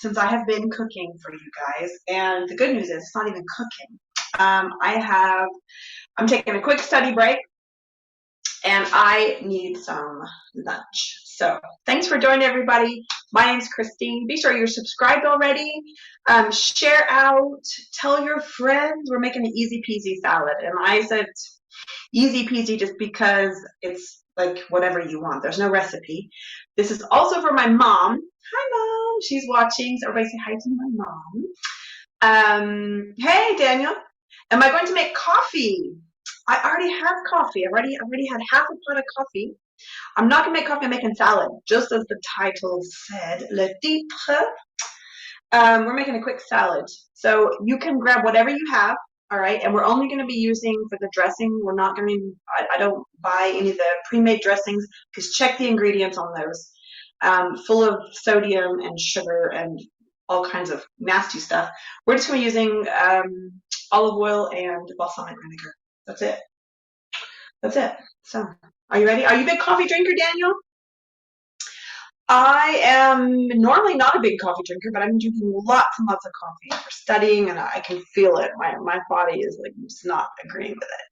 since I have been cooking for you guys. And the good news is it's not even cooking. I'm taking a quick study break and I need some lunch. So thanks for joining, everybody. My name's Christine. Be sure you're subscribed already. Share out, tell your friends. We're making an easy peasy salad. And I said easy peasy just because it's like whatever you want. There's no recipe. This is also for my mom. Hi, Mom. She's watching. So everybody say hi to my mom. Hey, Daniel. Am I going to make coffee? I already have coffee. I've already had half a pot of coffee. I'm not gonna make coffee. I'm making salad, just as the title said. Le titre. We're making a quick salad, so you can grab whatever you have. All right, and we're only going to be using for the dressing. We're not going to. I don't buy any of the pre-made dressings because check the ingredients on those. Full of sodium and sugar and all kinds of nasty stuff. We're just going to be using olive oil and balsamic vinegar. That's it. That's it. So, are you ready? Are you a big coffee drinker, Daniel? I am normally not a big coffee drinker, but I'm drinking lots and lots of coffee for studying, and I can feel it. My body is like just not agreeing with it.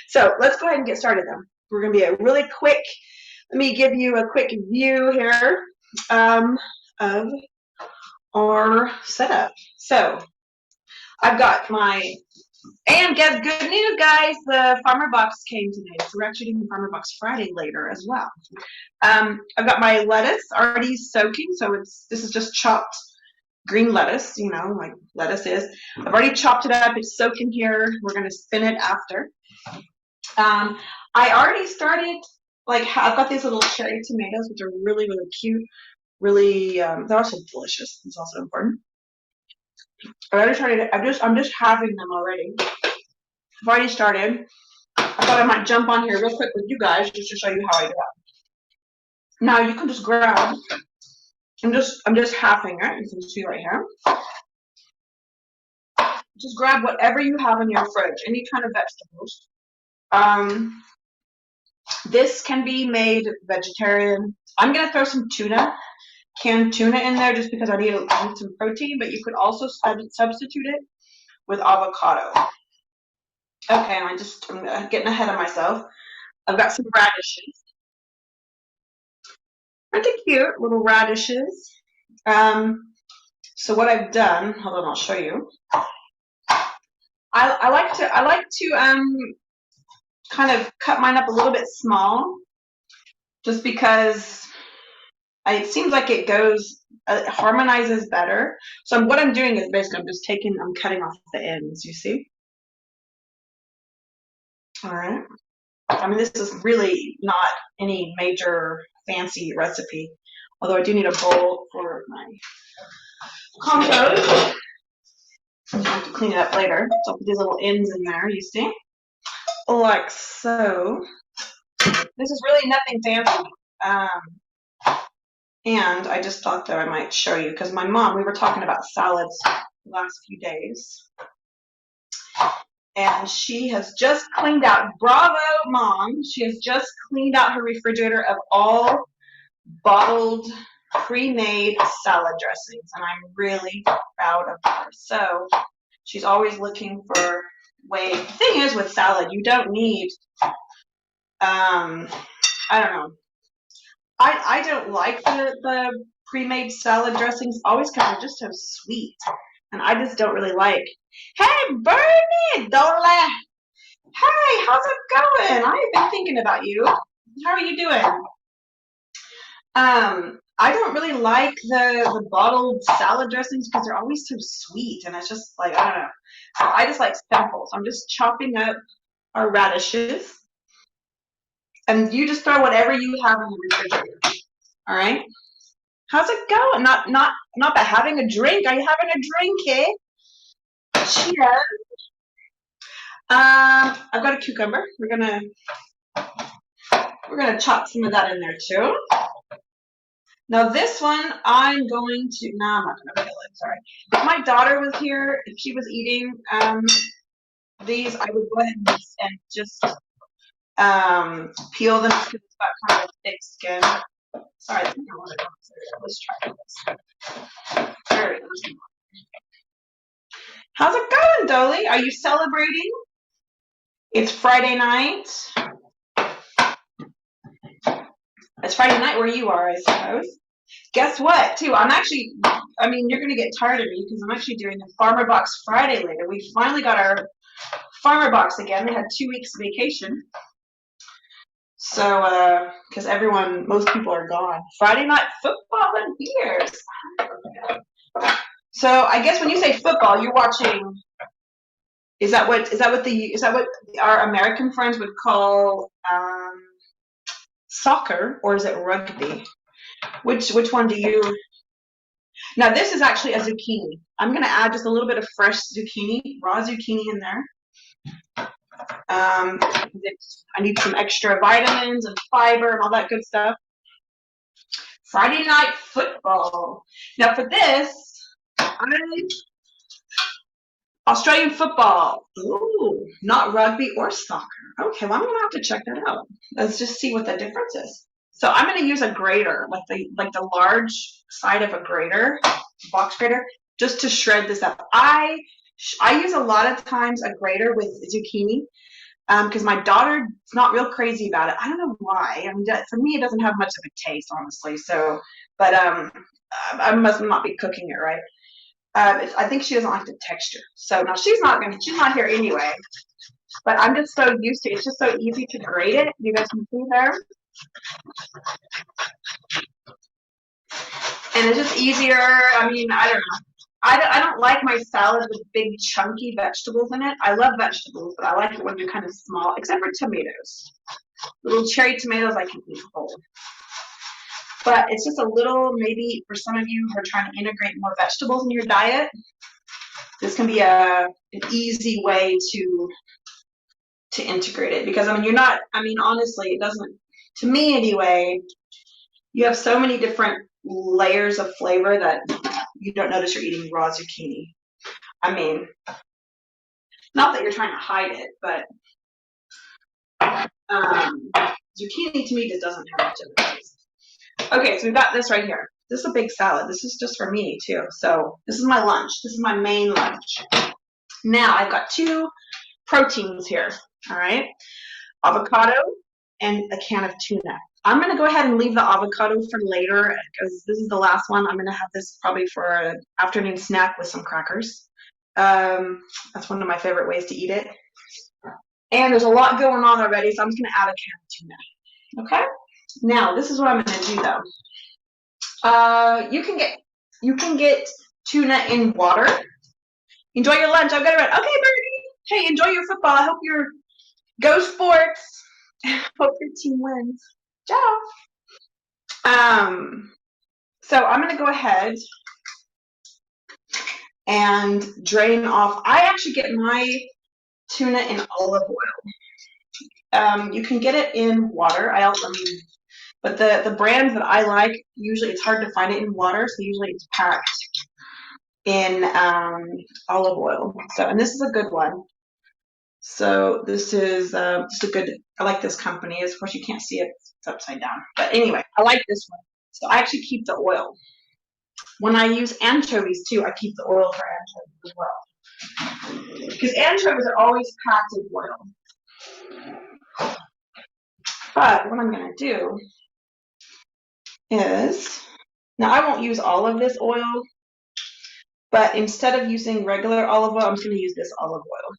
So let's go ahead and get started then. We're going to be a really quick, let me give you a quick view here of our setup. So I've got my, and get good news, guys, the farmer box came today. So we're actually doing farmer box Friday later as well. I've got my lettuce already soaking, so this is just chopped green lettuce, you know, like lettuce is. I've already chopped it up. It's soaking here. We're going to spin it after. I already started, like, I've got these little cherry tomatoes, which are really, really cute. Really, they're also delicious. It's also important. I already started. I'm just having them already. I've already started. I thought I might jump on here real quick with you guys just to show you how I do it. Now you can just grab. I'm just halving it. You can see right here. Just grab whatever you have in your fridge, any kind of vegetables. This can be made vegetarian. I'm gonna throw some tuna, canned tuna in there just because I need some protein. But you could also substitute it with avocado. Okay, and I'm getting ahead of myself. I've got some radishes. Aren't they cute little radishes? So what I've done, hold on, I'll show you. I like to kind of cut mine up a little bit small, just because it seems like it harmonizes better. So what I'm doing is basically I'm cutting off the ends. You see? All right. I mean, this is really not any major fancy recipe, although I do need a bowl for my compost. I have to clean it up later. So I'll put these little ends in there, you see? Like so. This is really nothing fancy. And I just thought that I might show you, because my mom, we were talking about salads the last few days. And she has just cleaned out, bravo, Mom, she has just cleaned out her refrigerator of all bottled, pre-made salad dressings. And I'm really proud of her. So she's always looking for ways. The thing is with salad, you don't need, I don't know. I don't like the pre-made salad dressings always because they're just so sweet. And I just don't really like. Hey, Bernie, don't laugh. Hey, how's it going? I've been thinking about you. How are you doing? I don't really like the bottled salad dressings because they're always so sweet, and it's just like, I don't know. So I just like simple. So I'm just chopping up our radishes, and you just throw whatever you have in the refrigerator. All right. How's it going? Not by having a drink. Are you having a drink, eh? Cheers. I've got a cucumber. We're gonna chop some of that in there too. Now this one, I'm going to. No, I'm not gonna peel it. Sorry. If my daughter was here, if she was eating these, I would go ahead and just peel them because it's got kind of thick skin. Sorry, I think I want it. Let's try this. All How's it going, Dolly? Are you celebrating? It's Friday night. It's Friday night where you are, I suppose. Guess what, too? You're going to get tired of me because I'm actually doing a Farmer Box Friday later. We finally got our Farmer Box again. They had 2 weeks vacation. So, because most people are gone. Friday night football and beers. So I guess when you say football, you're watching. Is that what our American friends would call soccer, or is it rugby? Which one do you? Now this is actually a zucchini. I'm gonna add just a little bit of fresh zucchini, raw zucchini in there. I need some extra vitamins and fiber and all that good stuff. Friday night football. Now for this, Australian football. Ooh, not rugby or soccer. Okay, well I'm gonna have to check that out. Let's just see what the difference is. So I'm gonna use a grater, like the large side of a grater, box grater, just to shred this up. I use a lot of times a grater with zucchini. Because my daughter's not real crazy about it. I don't know why. I mean, for me, it doesn't have much of a taste, honestly. So, but I must not be cooking it right. I think she doesn't like the texture. So now she's not here anyway. But I'm just so used to it. It's just so easy to grate it. You guys can see there. And it's just easier. I mean, I don't know. I don't like my salad with big chunky vegetables in it. I love vegetables, but I like it when they're kind of small, except for tomatoes. Little cherry tomatoes I can eat whole. But it's just a little, maybe for some of you who are trying to integrate more vegetables in your diet, this can be an easy way to integrate it. Because honestly, it doesn't, to me anyway, you have so many different layers of flavor that you don't notice you're eating raw zucchini. I mean, not that you're trying to hide it, but zucchini to me just doesn't have much of a taste. Okay, so we've got this right here. This is a big salad. This is just for me too. So this is my lunch. This is my main lunch. Now I've got 2 proteins here. All right, avocado and a can of tuna. I'm going to go ahead and leave the avocado for later because this is the last one. I'm going to have this probably for an afternoon snack with some crackers. That's one of my favorite ways to eat it. And there's a lot going on already, so I'm just going to add a can of tuna. Okay? Now, this is what I'm going to do though. You can get tuna in water. Enjoy your lunch. I've got it right. Okay, Birdie. Hey, enjoy your football. I hope your go sports. Hope your team wins. Ciao. So I'm going to go ahead and drain off. I actually get my tuna in olive oil. You can get it in water. But the brands that I like, usually it's hard to find it in water, so usually it's packed in olive oil. So, and this is a good one. So this is just a good. I like this company. Of course, you can't see it; it's upside down. But anyway, I like this one. So I actually keep the oil. When I use anchovies too, I keep the oil for anchovies as well. Because anchovies are always packed in oil. But what I'm going to do is, now I won't use all of this oil, but instead of using regular olive oil, I'm just going to use this olive oil.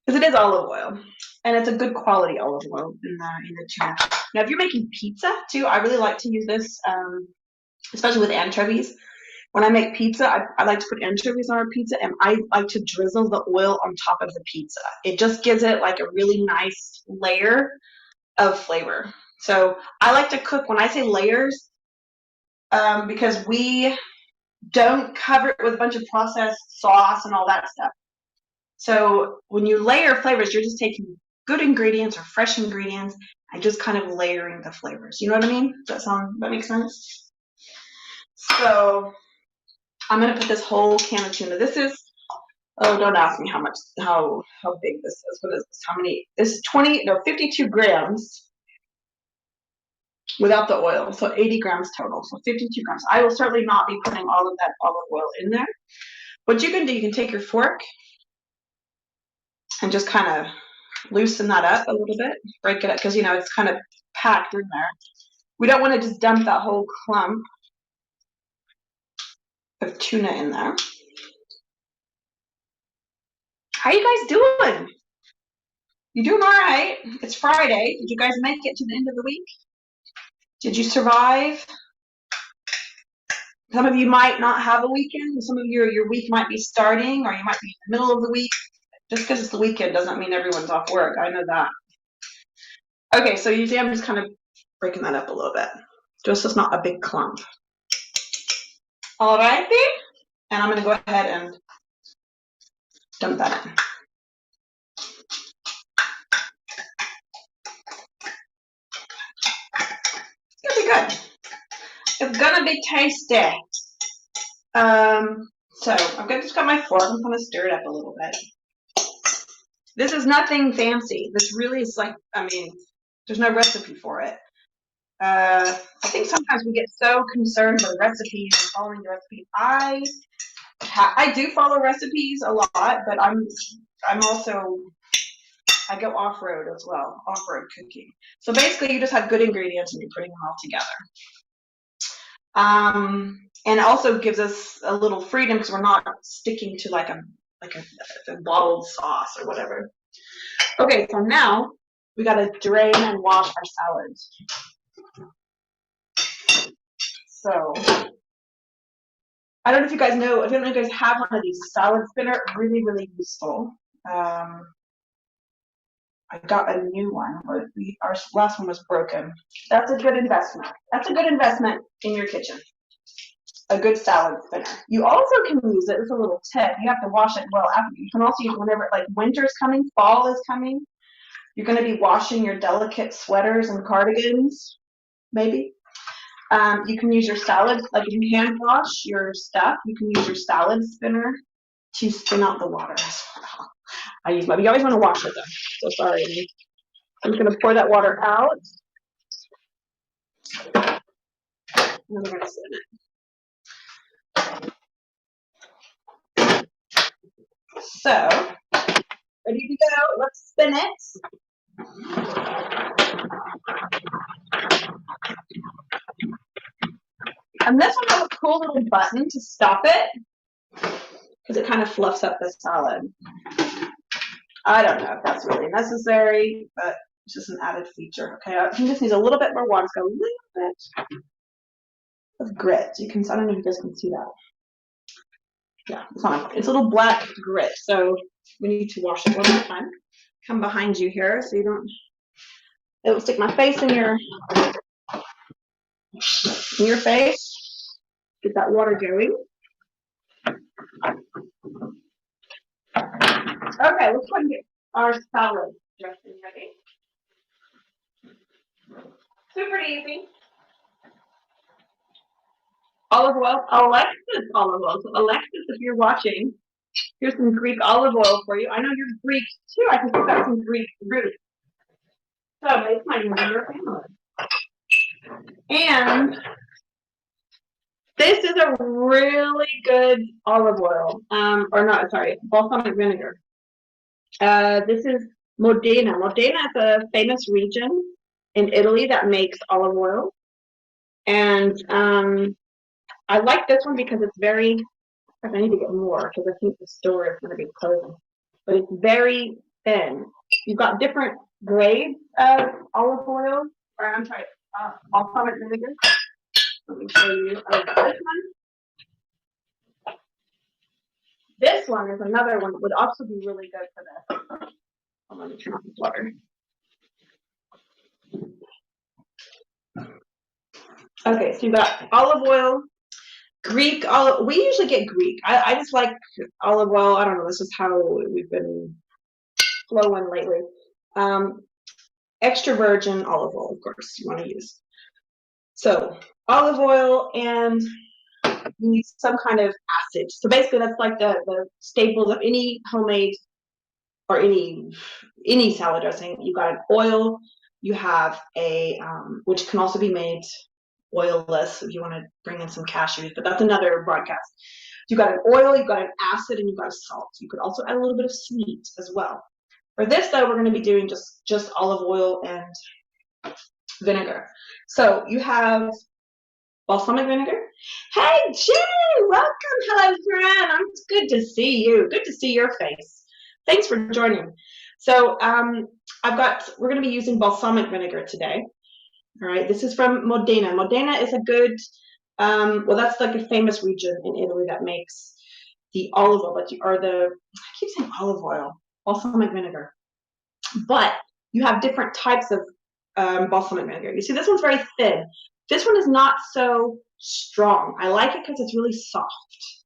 Because it is olive oil, and it's a good quality olive oil in the tuna. Now, if you're making pizza too, I really like to use this, especially with anchovies. When I make pizza, I like to put anchovies on our pizza, and I like to drizzle the oil on top of the pizza. It just gives it like a really nice layer of flavor. So I like to cook, when I say layers, because we don't cover it with a bunch of processed sauce and all that stuff. So when you layer flavors, you're just taking good ingredients or fresh ingredients and just kind of layering the flavors. You know what I mean? Does that make sense? So I'm going to put this whole can of tuna. This is, oh, don't ask me how big this is. What is this? How many? This is 52 grams. without the oil. So 80 grams total, so 52 grams. I will certainly not be putting all of that olive oil in there. What you can do, you can take your fork and just kind of loosen that up a little bit, break it up, because it's kind of packed in there. We don't want to just dump that whole clump of tuna in there. How you guys doing? You doing all right? It's Friday. Did you guys make it to the end of the week? Did you survive? Some of you might not have a weekend. Some of your week might be starting, or you might be in the middle of the week. Just because it's the weekend doesn't mean everyone's off work. I know that. Okay, so you see I'm just kind of breaking that up a little bit. Just so it's not a big clump. All righty. And I'm going to go ahead and dump that in. It's going to be good. It's going to be tasty. So I've just got my fork. I'm going to stir it up a little bit. This is nothing fancy. This really is like, there's no recipe for it. I think sometimes we get so concerned with recipes and following the recipes. I do follow recipes a lot, but I'm also, I go off-road as well, off-road cooking. So basically you just have good ingredients and you're putting them all together. And it also gives us a little freedom because we're not sticking to like a bottled sauce or whatever. Okay, so now we got to drain and wash our salads. So I don't know if you guys know, I don't know if you guys have one of these salad spinner, really, really useful. I got a new one, but our last one was broken. That's a good investment. That's a good investment in your kitchen. A good salad spinner. You also can use it, it's a little tip, you have to wash it well after. You can also use it whenever, like winter's coming, fall is coming. You're going to be washing your delicate sweaters and cardigans, maybe. You can use your salad, like if you hand wash your stuff, you can use your salad spinner to spin out the water. You always want to wash it though. So sorry. I'm just going to pour that water out. And we're going to spin it. So, ready to go? Let's spin it. And this one has a cool little button to stop it because it kind of fluffs up the salad. I don't know if that's really necessary, but it's just an added feature. Okay, I think this needs a little bit more water. It's got a little bit of grit. I don't know if you guys can see that. Yeah, it's a little black grit, so we need to wash it one more time. Come behind you here so you don't, it will stick my face in your face. Get that water going. Okay, let's go and get our salad dressing ready. Super easy. Olive oil, Alexis olive oil. So Alexis, if you're watching, here's some Greek olive oil for you. I know you're Greek too. I think you've got some Greek roots. So it's my your family. And this is a really good olive oil, balsamic vinegar. This is Modena. Modena is a famous region in Italy that makes olive oil. And I like this one because it's very, I need to get more because I think the store is going to be closing. But it's very thin. You've got different grades of olive oil, balsamic vinegar. Let me show you this one. This one is another one that would also be really good for this. Let me turn off the water. Okay, so you've got olive oil, Greek olive. We usually get Greek. I just like olive oil. I don't know. This is how we've been flowing lately. Extra virgin olive oil, of course, you want to use. So olive oil, and you need some kind of acid. So basically, that's like the staples of any homemade or any salad dressing. You got an oil, You have a, which can also be made oilless if you want to bring in some cashews, but that's another broadcast. You got an oil, you've got an acid, and you've got a salt. You could also add a little bit of sweet as well. For this though, we're going to be doing just olive oil and vinegar. So you have balsamic vinegar. Hey, Jay, welcome. Hello, friend. It's good to see you. Good to see your face. Thanks for joining. So we're going to be using balsamic vinegar today. All right, this is from Modena. Modena is a good, well, that's like a famous region in Italy that makes the olive oil, I keep saying olive oil, balsamic vinegar. But you have different types of balsamic vinegar. You see, this one's very thin. This one is not so strong. I like it because it's really soft.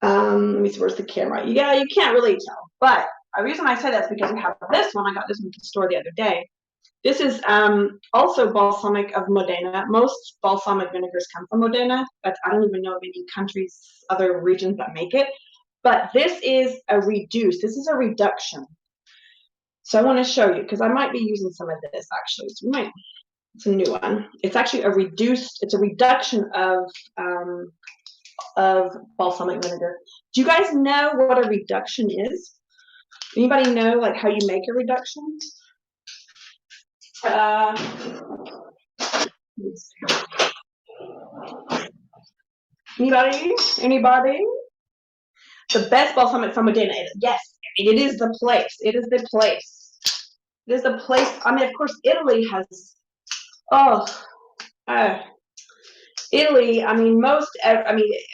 Let me see, where's the camera? Yeah, you can't really tell. But the reason I say that is because we have this one. I got this one at the store the other day. This is also balsamic of Modena. Most balsamic vinegars come from Modena, but I don't even know of any countries, other regions that make it. But this is a reduced. This is a reduction. So I want to show you because I might be using some of this actually. So it's a new one. It's actually it's a reduction of balsamic vinegar. Do you guys know what a reduction is? Anybody know like how you make a reduction? Anybody? The best balsamic from Modena. Yes, it is the place. It is the place. It is the place. I mean, of course, Italy has. Italy. I mean,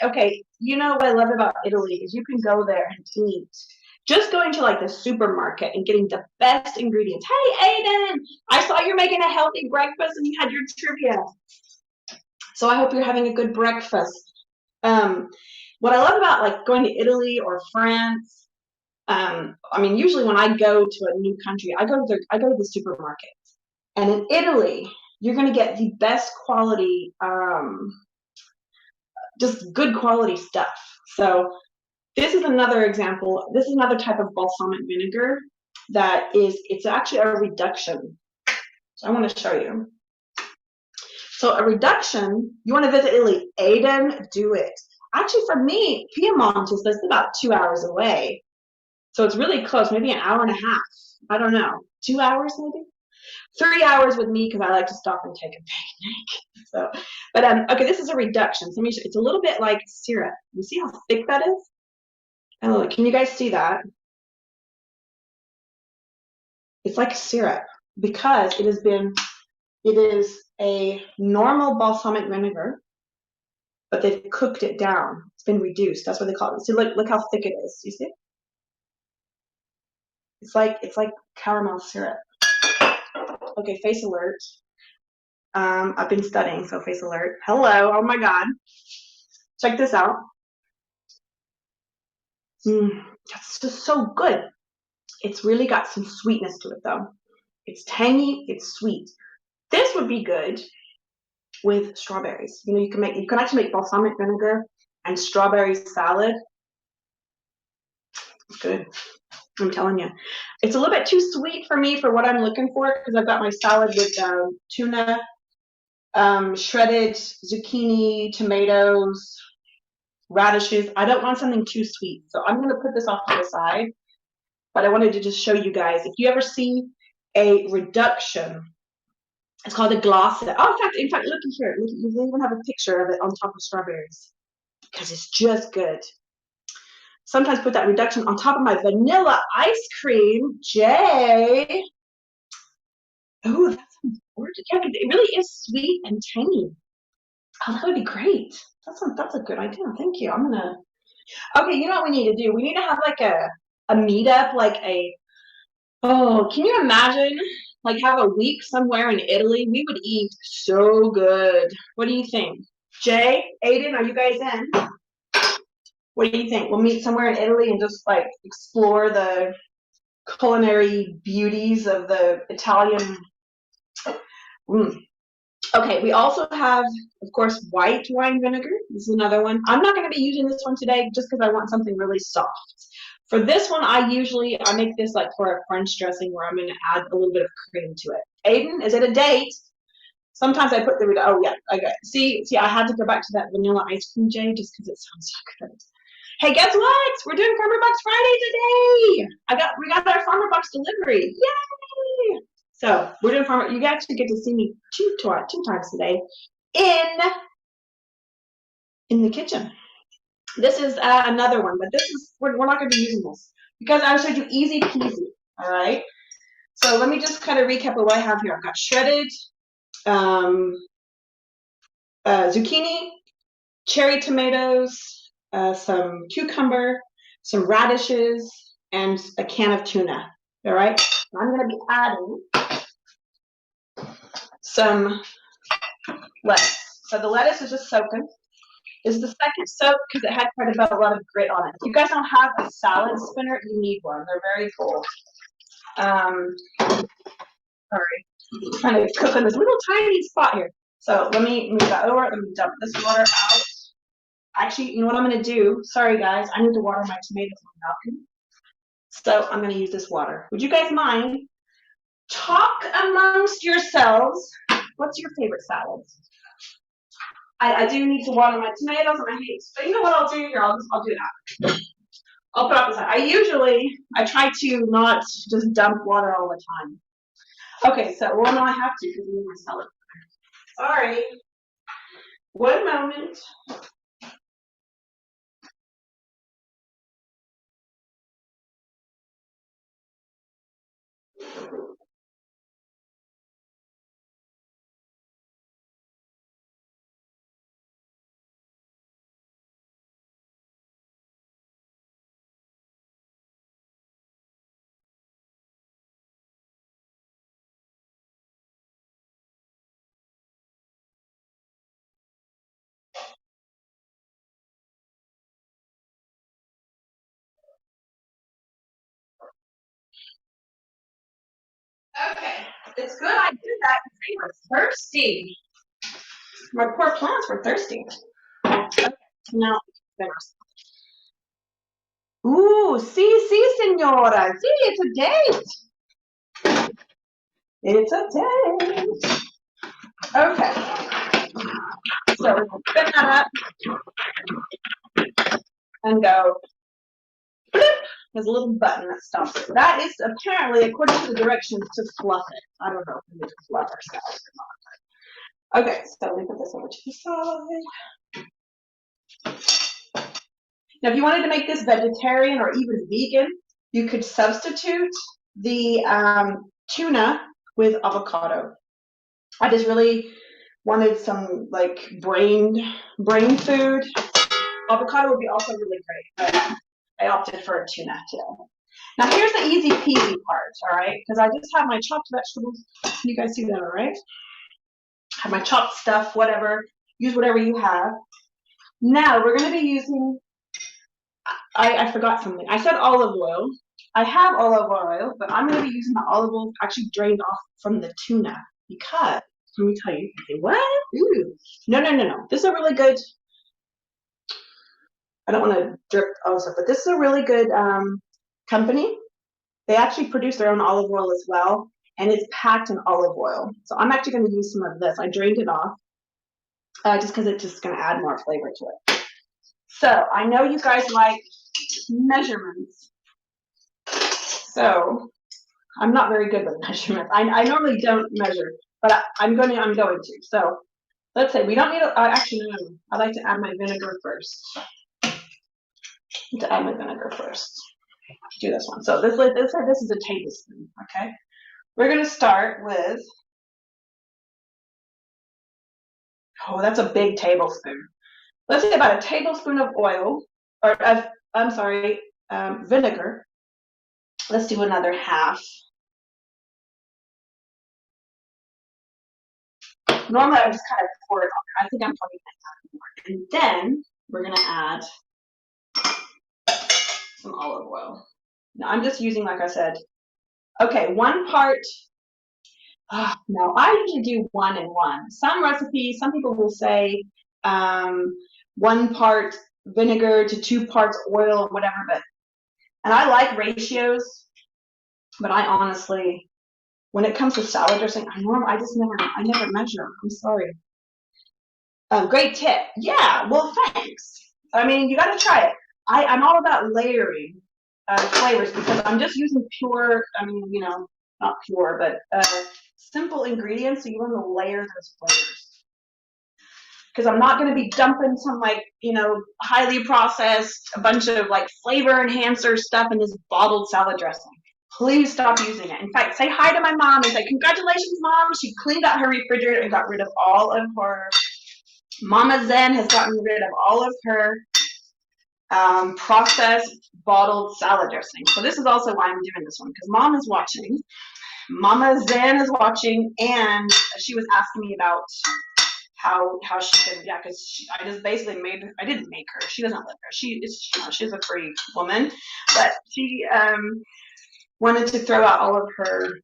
okay. You know what I love about Italy is you can go there and eat. Just going to like the supermarket and getting the best ingredients. Hey, Aiden, I saw you're making a healthy breakfast and you had your trivia. So I hope you're having a good breakfast. What I love about like going to Italy or France, I mean, usually when I go to a new country, I go to the supermarket. And in Italy, you're going to get the best quality, just good quality stuff. So this is another example. This is another type of balsamic vinegar it's actually a reduction. So I want to show you. So a reduction, you want to visit Italy, Aiden, do it. Actually, for me, Piedmont is just about 2 hours away. So it's really close, maybe an hour and a half. I don't know, 2 hours maybe? 3 hours with me because I like to stop and take a picnic. So, but okay, this is a reduction. So it's a little bit like syrup. You see how thick that is? Oh, can you guys see that? It's like syrup because it is a normal balsamic vinegar, but they've cooked it down. It's been reduced. That's what they call it. See, look how thick it is. You see? It's like caramel syrup. Okay, face alert. I've been studying, so face alert. Hello, oh my God. Check this out. That's just so good. It's really got some sweetness to it though. It's tangy, it's sweet. This would be good with strawberries. You know, you can actually make balsamic vinegar and strawberry salad. It's good. I'm telling you. It's a little bit too sweet for me for what I'm looking for because I've got my salad with tuna, shredded zucchini, tomatoes, radishes. I don't want something too sweet. So I'm going to put this off to the side. But I wanted to just show you guys, if you ever see a reduction, it's called a gloss. Oh, in fact, look here. Look, you even have a picture of it on top of strawberries because it's just good. Sometimes put that reduction on top of my vanilla ice cream. Jay. Oh, that sounds gorgeous. Yeah, it really is sweet and tangy. Oh, that would be great. That's a good idea. Thank you. Okay, you know what we need to do? We need to have like a meetup, can you imagine? Like have a week somewhere in Italy? We would eat so good. What do you think? Jay, Aiden, are you guys in? What do you think? We'll meet somewhere in Italy and just like explore the culinary beauties of the Italian. Okay, we also have, of course, white wine vinegar. This is another one. I'm not going to be using this one today just because I want something really soft. For this one, I make this like for a French dressing where I'm going to add a little bit of cream to it. Aiden, is it a date? Sometimes I put the, oh yeah, okay. See, I had to go back to that vanilla ice cream, Jay, just because it sounds so good. Hey, guess what? We're doing Farmer Box Friday today. We got our Farmer Box delivery. Yay! So we're doing Farmer. You actually get to see me two times today in the kitchen. This is another one, but we're not going to be using this because I showed you easy peasy. All right. So let me just kind of recap of what I have here. I've got shredded zucchini, cherry tomatoes, some cucumber, some radishes, and a can of tuna. All right. I'm going to be adding some lettuce. So the lettuce is just soaking. This is the second soak because it had quite a lot of grit on it. If you guys don't have a salad spinner, you need one. They're very cool. Sorry, I'm trying to cook in this little tiny spot here. So let me move that over. Let me dump this water out. Actually, you know what I'm going to do? Sorry, guys. I need to water my tomatoes on the balcony. So I'm going to use this water. Would you guys mind? Talk amongst yourselves. What's your favorite salad? I do need to water my tomatoes and I hate. But you know what I'll do here? I'll do that. I'll put up this. I try to not just dump water all the time. Okay, so no, I have to because I need my salad. Sorry. One moment. Okay, it's good I did that because they were thirsty. My poor plants were thirsty. Okay, now finish. Ooh, sí, señora. Sí, it's a date. It's a date. Okay. So we're going to spin that up and go. There's a little button that stops it. That is apparently, according to the directions, to fluff it. I don't know if we need to fluff ourselves or not. Okay, so let me put this over to the side. Now, if you wanted to make this vegetarian or even vegan, you could substitute the tuna with avocado. I just really wanted some like brain food. Avocado would be also really great, but I opted for a tuna today. Now here's the easy peasy part, all right? Because I just have my chopped vegetables. You guys see that, all right? Have my chopped stuff, whatever. Use whatever you have. Now we're going to be using, I forgot something. I said olive oil. I have olive oil, but I'm going to be using the olive oil actually drained off from the tuna because, let me tell you, what? Ooh. No. This is a really good, I don't want to drip all stuff, but this is a really good company. They actually produce their own olive oil as well, and it's packed in olive oil. So I'm actually going to use some of this. I drained it off just because it's just going to add more flavor to it. So I know you guys like measurements. So I'm not very good with measurements. I normally don't measure, but I'm going to. So let's say we don't need to, actually, no. I like to add my vinegar first. To add my vinegar first. Do this one. So this is a tablespoon, okay? We're going to start with, oh, that's a big tablespoon. Let's say about a tablespoon of oil, or vinegar. Let's do another half. Normally I would just kind of pour it on. I think I'm probably going to add more. And then we're going to add some olive oil. Now I'm just using, like I said, okay, 1 part. No, I usually do 1 and 1. Some recipes, some people will say 1 part vinegar to 2 parts oil or whatever, but And I like ratios, but I honestly, when it comes to salad dressing, I never measure. I'm sorry. Great tip. Yeah, well, thanks. I mean, you got to try it. I'm all about layering flavors because I'm just using pure, not pure, but simple ingredients. So you want to layer those flavors. Because I'm not going to be dumping some highly processed, a bunch of flavor enhancer stuff in this bottled salad dressing. Please stop using it. In fact, say hi to my mom and say, congratulations, Mom. She cleaned out her refrigerator and got rid of all of her. Mama Zen has gotten rid of all of her processed bottled salad dressing. So this is also why I'm doing this one, because Mom is watching. Mama Zen is watching, and she was asking me about how she can, because I just basically I didn't make her. She doesn't live there. She's a free woman, but she wanted to throw out all of her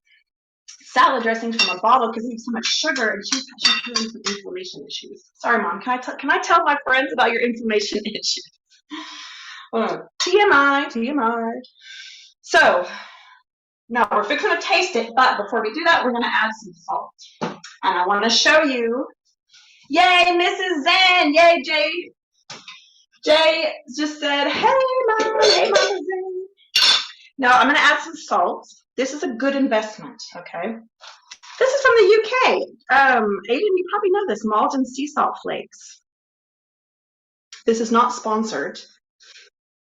salad dressings from a bottle because it has so much sugar, and she's having some inflammation issues. Sorry, Mom. Can I tell my friends about your inflammation issues? TMI. So now we're fixing to taste it, but before we do that, we're going to add some salt. And I want to show you. Yay, Mrs. Zen! Yay, Jay! Jay just said, "Hey, Mom! Hey, Mama Zen!" Now I'm going to add some salt. This is a good investment, okay? This is from the UK. Aiden, you probably know this, Maldon sea salt flakes. This is not sponsored,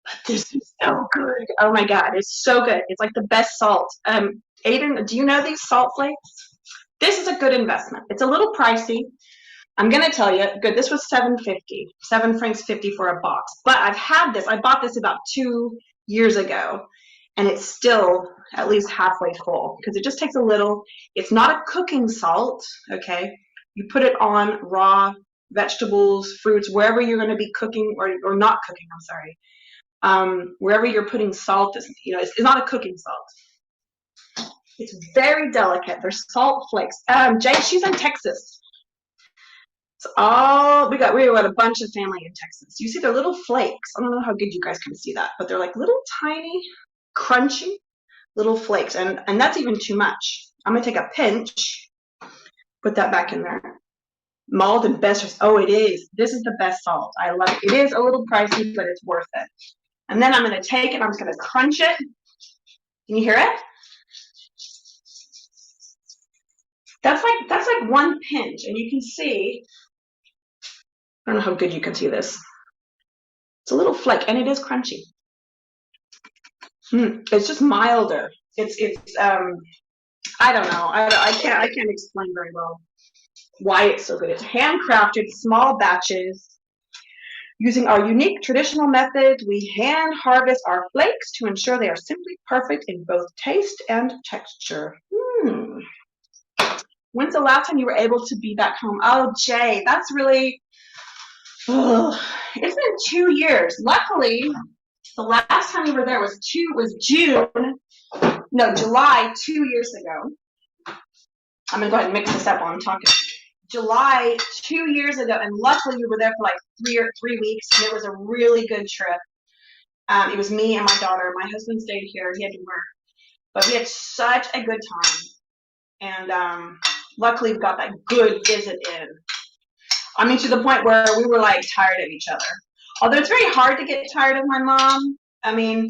but this is so good. Oh my God, it's so good. It's like the best salt. Aiden, do you know these salt flakes? This is a good investment. It's a little pricey. I'm gonna tell you, good. This was £7.50 for a box. But I've had this. I bought this about 2 years ago, and it's still at least halfway full because it just takes a little. It's not a cooking salt, okay? You put it on raw vegetables, fruits, wherever you're going to be cooking or not cooking. I'm sorry. Wherever you're putting salt, it's not a cooking salt. It's very delicate. They're salt flakes. Jay, she's in Texas. So we got a bunch of family in Texas. You see, they're little flakes. I don't know how good you guys can see that, but they're like little tiny, crunchy little flakes, and that's even too much. I'm gonna take a pinch, put that back in there. Maldon best. Oh, it is. This is the best salt. I love it. It is a little pricey, but it's worth it. And then I'm gonna take it. I'm just gonna crunch it. Can you hear it? That's like one pinch, and you can see. I don't know how good you can see this. It's a little flake, and it is crunchy. It's just milder. It's I don't know. I can't explain very well why it's so good. It's handcrafted, small batches. Using our unique traditional method, we hand harvest our flakes to ensure they are simply perfect in both taste and texture. When's the last time you were able to be back home? Oh, Jay, that's really. It's been 2 years. Luckily, the last time you were there was July 2 years ago. I'm gonna go ahead and mix this up while I'm talking. July 2 years ago, and luckily we were there for like 3 weeks, and it was a really good trip. It was me and my daughter. My husband stayed here; he had to work, but we had such a good time, and luckily we got that good visit in. I mean, to the point where we were like tired of each other. Although it's very hard to get tired of my mom. I mean,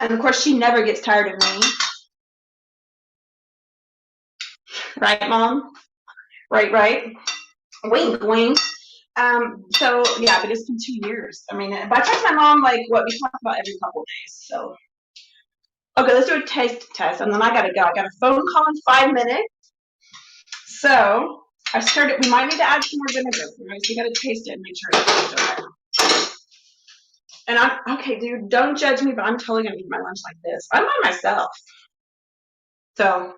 and of course she never gets tired of me. Right, Mom? Right. Wink, wink. So yeah, but it's been 2 years. I mean, but I text my mom we talk about every couple of days. So okay, let's do a taste test, and then I gotta go. I got a phone call in 5 minutes. So we might need to add some more vinegar. Right? So you gotta taste it and make sure it's okay. And I'm okay, dude. Don't judge me, but I'm totally gonna eat my lunch like this. I'm by myself. So,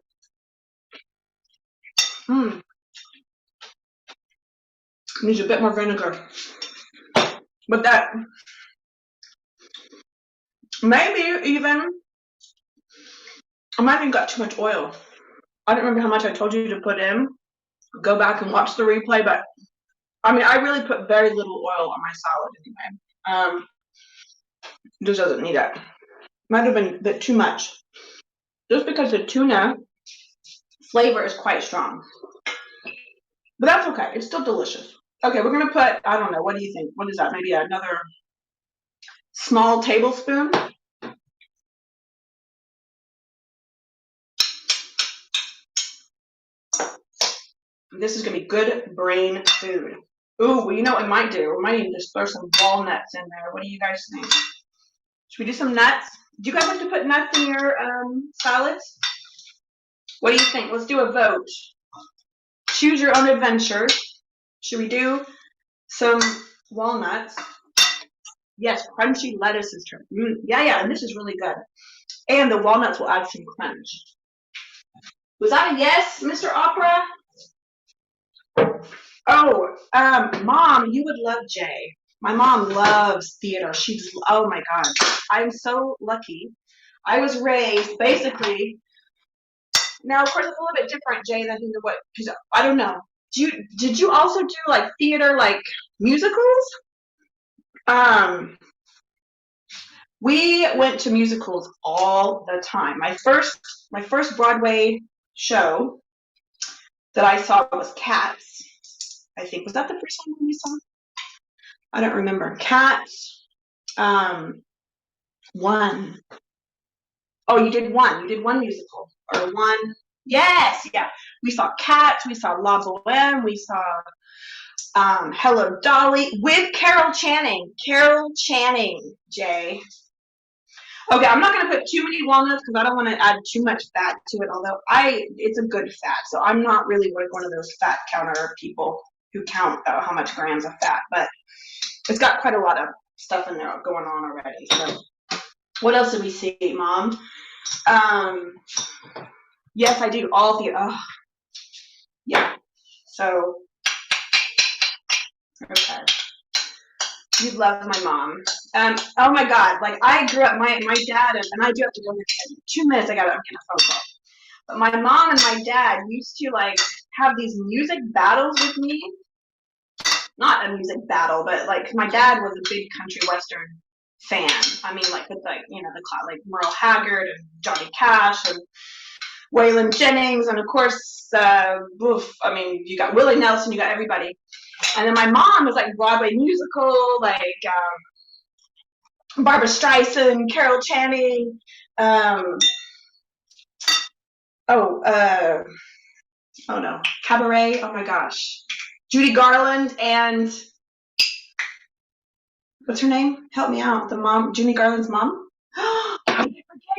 needs a bit more vinegar. But that maybe even I might have got too much oil. I don't remember how much I told you to put in. Go back and watch the replay, but I mean, I really put very little oil on my salad anyway. Just doesn't need it. Might have been a bit too much. Just because the tuna flavor is quite strong. But that's okay. It's still delicious. Okay, we're going to put, I don't know, what do you think? What is that? Maybe another small tablespoon? This is going to be good brain food. Ooh, well, you know what I might do? We might even just throw some walnuts in there. What do you guys think? Should we do some nuts? Do you guys like to put nuts in your salads? What do you think? Let's do a vote. Choose your own adventure. Should we do some walnuts? Yes, crunchy lettuce is turned. Yeah, and this is really good. And the walnuts will add some crunch. Was that a yes, Mr. Opera? Oh, Mom, you would love Jay. My mom loves theater. Oh my God, I'm so lucky. I was raised basically. Now, of course, it's a little bit different, Jay, than what, because I don't know. Did you also do like theater, like musicals? We went to musicals all the time. My first Broadway show that I saw was Cats. I think was that the first one we saw? I don't remember. Cats. One. Oh, you did one. You did one musical or one. Yes, yeah. We saw Cats. We saw La Boheme. We saw Hello Dolly with Carol Channing. Carol Channing, Jay. Okay, I'm not going to put too many walnuts because I don't want to add too much fat to it, although it's a good fat, so I'm not really like one of those fat counter people who count how much grams of fat, but it's got quite a lot of stuff in there going on already. So what else did we see, Mom? Yes, I do all the, yeah, so, okay. You'd love my mom. Oh my God, like I grew up, my dad, and I do have to go in 2 minutes, I'm getting a phone call. But my mom and my dad used to like have these music battles with me. Not a music battle, but like my dad was a big country western fan. I mean, like with like, you know, like Merle Haggard and Johnny Cash and Waylon Jennings, and of course, I mean, you got Willie Nelson, you got everybody. And then my mom was like Broadway musical, like Barbra Streisand, Carol Channing, oh no, Cabaret, oh my gosh. Judy Garland and, what's her name? Help me out, the mom, Judy Garland's mom?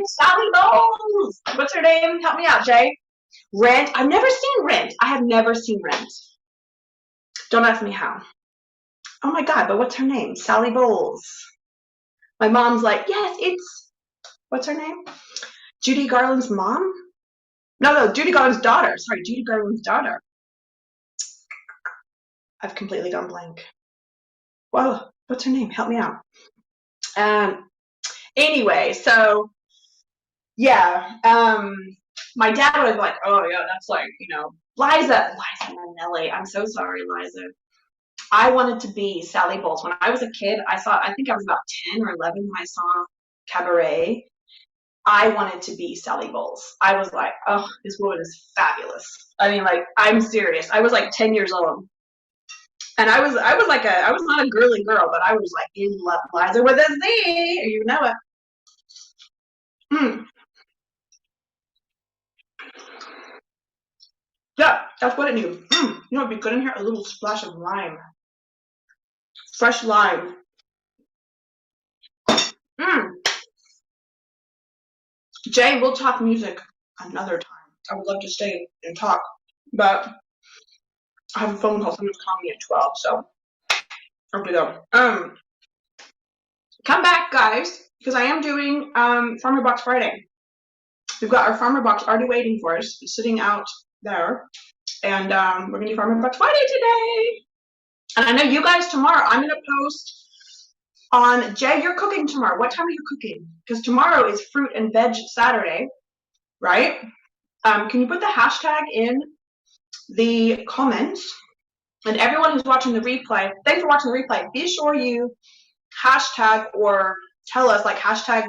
Sally Bowles! What's her name? Help me out, Jay. Rent, I've never seen Rent. I have never seen Rent. Don't ask me how. Oh my God, but what's her name? Sally Bowles. My mom's like, yes, it's, what's her name? Judy Garland's mom? No, Judy Garland's daughter. Sorry, Judy Garland's daughter. I've completely gone blank. Whoa, what's her name? Help me out. Anyway, so, yeah, my dad was like, oh yeah, that's like, you know, Liza Minnelli. I'm so sorry, Liza. I wanted to be Sally Bowles. When I was a kid, I think I was about 10 or 11 when I saw Cabaret. I wanted to be Sally Bowles. I was like, oh, this woman is fabulous. I mean, like, I'm serious. I was like 10 years old. And I was not a girly girl, but I was like in love. Liza with a Z, you know it. Yeah, that's what it needs. You know what would be good in here? A little splash of lime. Fresh lime. Jay, we'll talk music another time. I would love to stay and talk, but I have a phone call. Someone's calling me at 12, so I have to go. Come back, guys, because I am doing Farmer Box Friday. We've got our Farmer Box already waiting for us, sitting out there, and we're gonna do Farmer Box Friday today. And I know you guys tomorrow. I'm gonna post on Jay. You're cooking tomorrow. What time are you cooking? Because tomorrow is Fruit and Veg Saturday, right? Can you put the hashtag in the comments? And everyone who's watching the replay, thanks for watching the replay. Be sure you hashtag or tell us, like hashtag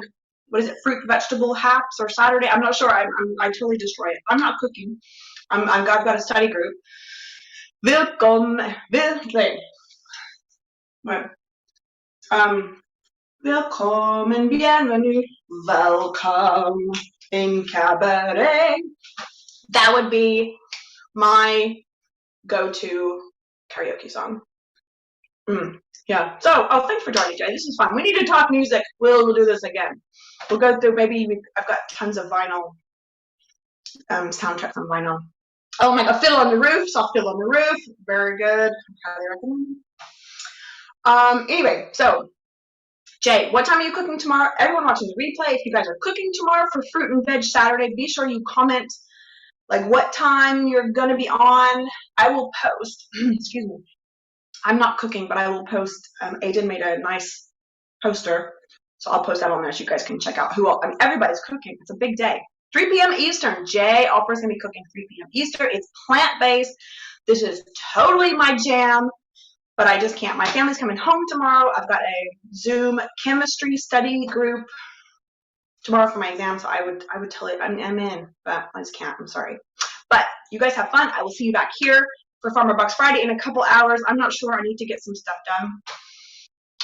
what is it, fruit vegetable haps or Saturday. I'm not sure. I totally destroy it. I'm not cooking. I've got a study group. Willkommen, willkommen, bienvenue, welcome in cabaret. That would be my go-to karaoke song. Yeah. So, oh, thanks for joining, Jay. This is fun. We need to talk music. We'll do this again. We'll go through. I've got tons of vinyl soundtracks on vinyl. Oh my God, Fiddle on the Roof. Saw Fiddle on the Roof. Very good. Highly recommend. Anyway, so Jay, what time are you cooking tomorrow? Everyone watching the replay, if you guys are cooking tomorrow for Fruit and Veg Saturday, be sure you comment like what time you're gonna be on. I will post. Excuse me. I'm not cooking, but I will post. Aiden made a nice poster, so I'll post that on there so you guys can check out who all. I mean, everybody's cooking. It's a big day. 3 p.m. Eastern. Jay Alper's gonna be cooking 3 p.m. Eastern. It's plant-based. This is totally my jam, but I just can't. My family's coming home tomorrow. I've got a Zoom chemistry study group tomorrow for my exam, so I would tell it I'm in, but I just can't. I'm sorry. But you guys have fun. I will see you back here for Farmer Bucks Friday in a couple hours. I'm not sure. I need to get some stuff done,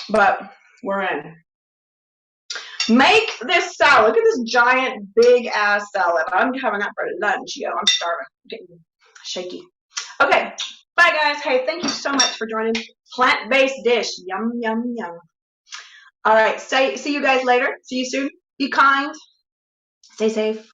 but we're in. Make this salad. Look at this giant, big ass salad. I'm having that for lunch. Yo, I'm starving. I'm getting shaky. Okay, bye guys. Hey, thank you so much for joining. Plant-based dish. Yum, yum, yum. All right, see you guys later. See you soon. Be kind. Stay safe.